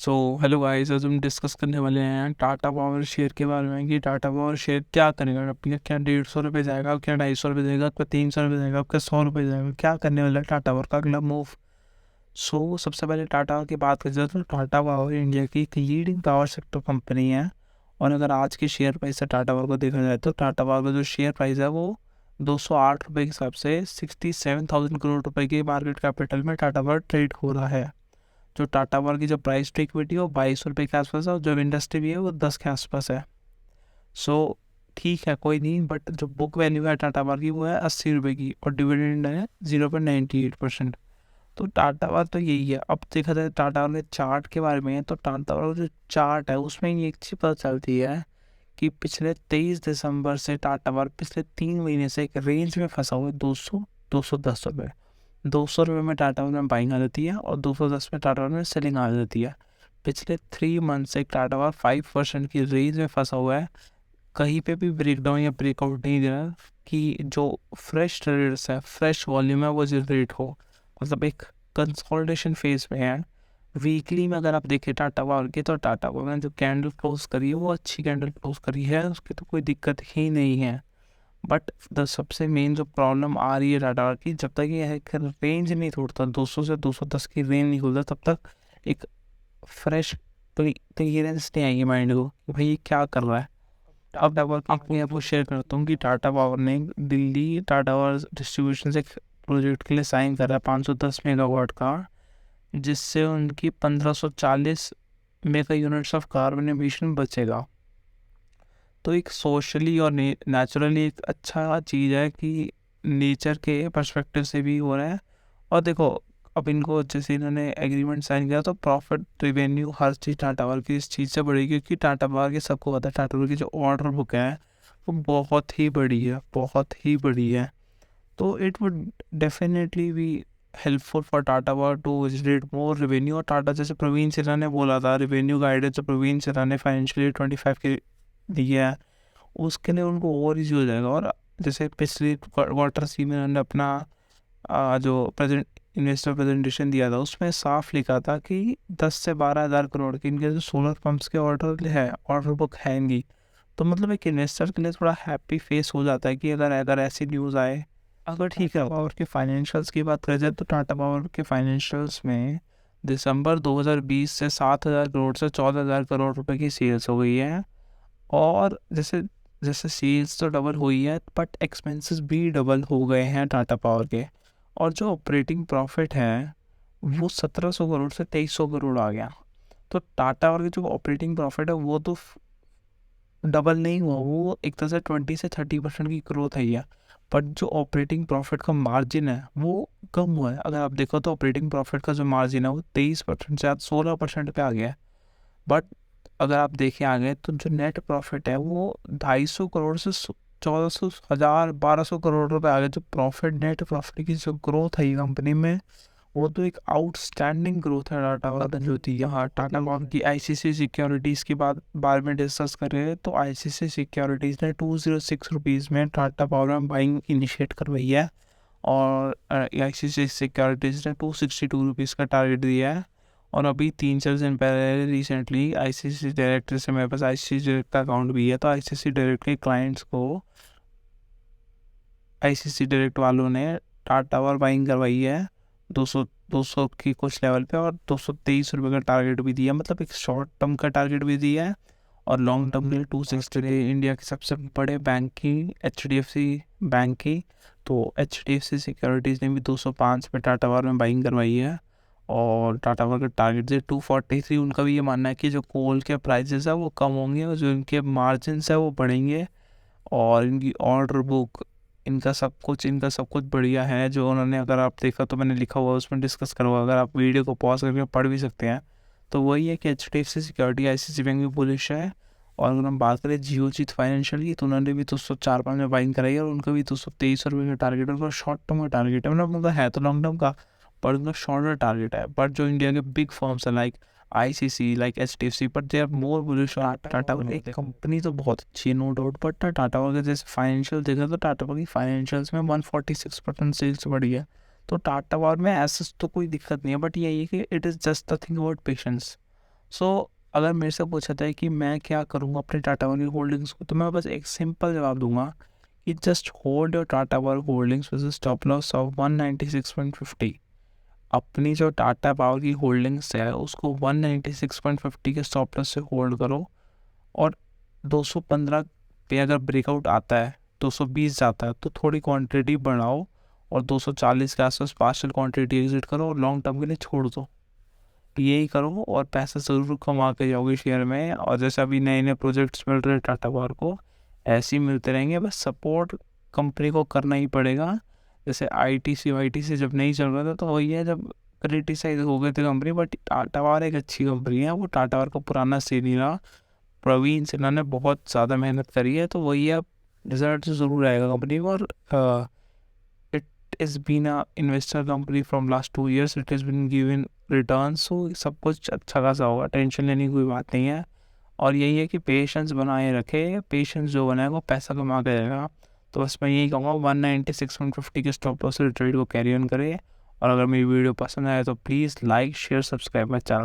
So hello guys, आज हम discuss करने वाले हैं टाटा पावर शेयर के बारे में कि टाटा पावर शेयर क्या करेगा। आपका क्या 150 रुपये जाएगा, क्या 250 रुपये जाएगा, आपका 300 रुपये जाएगा, आपका 100 रुपये जाएगा, क्या करने वाला है टाटा पावर का अगला मूव। सबसे पहले टाटा की बात करें तो टाटा पावर इंडिया की एक लीडिंग पावर सेक्टर कंपनी है। और अगर आज की शेयर प्राइस से टाटा पावर को देखा जाए तो टाटा पावर का जो शेयर प्राइस है वो 208 रुपये के हिसाब से 67,000 करोड़ रुपए के मार्केट कैपिटल में टाटा पावर ट्रेड हो रहा है। जो टाटा पावर की जो प्राइस टू इक्विटी है वो 22 रुपये के आसपास है और जो इंडस्ट्री भी है वो 10 के आसपास है। ठीक है, कोई नहीं, बट जो बुक वैल्यू है टाटा पावर की वो है 80 रुपये की और डिविडेंड है 0.98%। तो टाटा पावर तो यही है। अब देखा जाए टाटा पावर के चार्ट के बारे में, तो टाटा पावर का जो चार्ट है उसमें ये एक चीज़ पता चलती है कि पिछले 23 दिसंबर से टाटा पावर पिछले 3 महीने से एक रेंज में फंसा हुआ है 200-210 रुपये। 200 रुपये में टाटा पावर में बाइंग आ जाती है और 210 में टाटा पावर में सेलिंग आ जाती है। पिछले 3 मंथ से टाटा पावर 5% की रेंज में फंसा हुआ है। कहीं पे भी ब्रेकडाउन या ब्रेकआउट नहीं दे रहा कि जो फ्रेश ट्रेडर्स है, फ्रेश वॉल्यूम है वो जनरेट हो। मतलब एक कंसोलिडेशन फेज में है। वीकली में अगर आप देखें टाटा पावर की, तो टाटा पावर ने जो कैंडल क्लोज करी है वो अच्छी कैंडल क्लोज करी है, उसकी तो कोई दिक्कत ही नहीं है। बट द सबसे मेन जो प्रॉब्लम आ रही है टाटा पावर की, जब तक ये रेंज नहीं तोड़ता, 200 से 210 की रेंज नहीं खुलता, तब तक एक फ्रेश क्लियरेंस नहीं आएगी माइंड को कि भाई ये क्या कर रहा है। अब टाटा कंपनी आपको शेयर करता हूँ कि टाटा पावर ने दिल्ली टाटा पावर डिस्ट्रीब्यूशन से एक प्रोजेक्ट के लिए साइन करा है 510 मेगावाट का, जिससे उनकी 1540 mega units of carbon emission बचेगा। तो एक सोशली और नेचुरली एक अच्छा चीज़ है कि नेचर के पर्सपेक्टिव से भी हो रहा है। और देखो, अब इनको जैसे इन्होंने एग्रीमेंट साइन किया तो प्रॉफिट रेवेन्यू हर चीज़ टाटा पावर की इस चीज़ से बढ़ेगी, क्योंकि टाटा पावर की सबको पता है टाटा पावर की जो ऑर्डर बुक है वो बहुत ही बड़ी है, बहुत ही बड़ी है। तो it would definitely be helpful for Tata Power to generate more revenue. और टाटा, जैसे प्रवीण सिन्हा ने बोला था, रेवेन्यू गाइडेंस जो प्रवीण सिन्हा ने फाइनेंशियल 25 के दिया है, उसके लिए उनको और ईजी हो जाएगा। और जैसे पिछले क्वार्टर सी में उन्होंने अपना जो प्रेजेंट इन्वेस्टर प्रेजेंटेशन दिया था उसमें साफ लिखा था कि 10 से 12 हज़ार करोड़ की इनके जो सोलर पंप्स के ऑर्डर बुक है इनकी। तो मतलब एक इन्वेस्टर के लिए थोड़ा हैप्पी फेस हो जाता है कि अगर अगर ऐसी न्यूज़ आए। अगर ठीक है, पावर के फाइनेंशियल्स की बात करें जाए तो टाटा पावर के फाइनेंशियल्स में दिसंबर 2020 से 7,000 करोड़ से 14,000 करोड़ रुपए की सेल्स हो गई है। और जैसे जैसे सेल्स तो डबल हुई है, बट एक्सपेंसेस भी डबल हो गए हैं टाटा पावर के। और जो ऑपरेटिंग प्रॉफिट है वो 1,700 करोड़ से 2,300 करोड़ आ गया। तो टाटा पावर की जो ऑपरेटिंग प्रॉफिट है वो तो डबल नहीं हुआ, वो एक तरह से 20 से 30% की ग्रोथ है। बट जो ऑपरेटिंग प्रॉफिट का मार्जिन है वो कम हुआ है। अगर आप देखो तो ऑपरेटिंग प्रॉफिट का जो मार्जिन है वो 23% से आज 16% पे आ गया है। बट अगर आप देखें आगे तो जो नेट प्रॉफिट है वो 250 करोड़ से 1,400 हज़ार 1,200 करोड़ रुपए आ गए। जो प्रॉफिट, नेट प्रॉफिट की जो ग्रोथ है ये कंपनी में, वो तो एक आउटस्टैंडिंग ग्रोथ है टाटा पावर जो थी। यहाँ टाटा पावर की आईसीसी सिक्योरिटीज़ की बारे में डिस्कस करें तो आईसीसी सिक्योरिटीज़ ने 206 रुपीज़ में टाटा पावर में बाइंग इनिशिएट करवाई है। और आईसीसी सिक्योरिटीज़ ने 262 रुपीज़ का टारगेट दिया है। और अभी 3-4 दिन पहले रिसेंटली आईसीसी डायरेक्टर से, मेरे पास आईसीसी डायरेक्ट का अकाउंट भी है, तो आईसीसी डायरेक्ट के क्लाइंट्स को आईसीसी डायरेक्ट वालों ने टाटा पावर बाइंग करवाई है 200 की कुछ लेवल पे, और 223 रुपये का टारगेट भी दिया। मतलब एक शॉर्ट टर्म का टारगेट भी दिया है और लॉन्ग टर्म के लिए 260 इंडिया के सबसे बड़े बैंक की एचडीएफसी बैंक की। तो एचडीएफसी सिक्योरिटीज़ ने भी 205 पे टाटा पावर में बाइंग करवाई है। और टाटा पावर का टारगेट से 243। उनका भी ये मानना है कि जो कोल के प्राइसेस है वो कम होंगे और जो इनके मार्जिन है वो बढ़ेंगे। और इनकी ऑर्डर बुक, इनका सब कुछ बढ़िया है। जो उन्होंने, अगर आप देखा तो मैंने लिखा हुआ उसमें डिस्कस करा हुआ, अगर आप वीडियो को पॉज करके पढ़ भी सकते हैं। तो वही है कि एचडीएफसी सिक्योरिटी, आईसीसी बैंक भी बुलिश है। और अगर हम बात करें जियोजीत फाइनेंशियल की, तो उन्होंने भी 204-5 में बाइंग कराई है और उनका भी 223 रुपये का टारगेट है। उनका शॉर्ट टर्म का टारगेट है, मतलब है तो लॉन्ग टर्म का, पर उनका शॉर्टर टारगेट है। बट जो इंडिया के बिग फर्म्स है like ICC, like HDFC, but they are more bullish on Tata. एक कंपनी तो बहुत अच्छी है नो डाउट, बट टाटा का जैसे फाइनेंशियल देखा तो टाटा की फाइनेंशियल्स में 146% सेल्स बढ़ी है। तो टाटा पावर में ऐसा तो कोई दिक्कत नहीं है, बट यही है कि it is just the thing about patience. अगर मेरे से पूछा जाए कि मैं क्या करूँगा अपने टाटा वन की होल्डिंग्स को, तो मैं बस एक सिंपल जवाब दूंगा कि just hold your Tata power holdings with stop loss of 196.50। अपनी जो टाटा पावर की होल्डिंग्स है उसको 196.50 के स्टॉप लॉस से होल्ड करो, और 215 पे अगर ब्रेकआउट आता है, 220 जाता है, तो थोड़ी क्वांटिटी बढ़ाओ और 240 के आसपास पार्शियल क्वांटिटी एग्जिट करो और लॉन्ग टर्म के लिए छोड़ दो। यही करो और पैसा ज़रूर कमा के जाओगे शेयर में। और जैसे अभी नए नए प्रोजेक्ट्स मिल रहे हैं टाटा पावर को, ऐसे ही मिलते रहेंगे, बस सपोर्ट कंपनी को करना ही पड़ेगा। जैसे ITC जब नहीं चल रहा था तो वही है, जब क्रिटिसाइज हो गए थे कंपनी, बट टाटा पावर एक अच्छी कंपनी है। वो टाटा पावर का पुराना सेल ही रहा, प्रवीण सिन्हा ने बहुत ज़्यादा मेहनत करी है, तो वही है, रिजल्ट ज़रूर आएगा कंपनी को। और it is been a investor company from last 2 years, it is been given return, so सब कुछ अच्छा खासा होगा, टेंशन लेने की कोई बात नहीं है। और यही है कि पेशेंस बनाए रखे, पेशेंस जो बनाएगा वो पैसा कमा के जाएगा। तो बस मैं यही कहूँगा 196.50 के स्टॉप लॉस से ट्रेड को कैरी ऑन करें। और अगर मेरी वीडियो पसंद आए तो please like share subscribe my channel.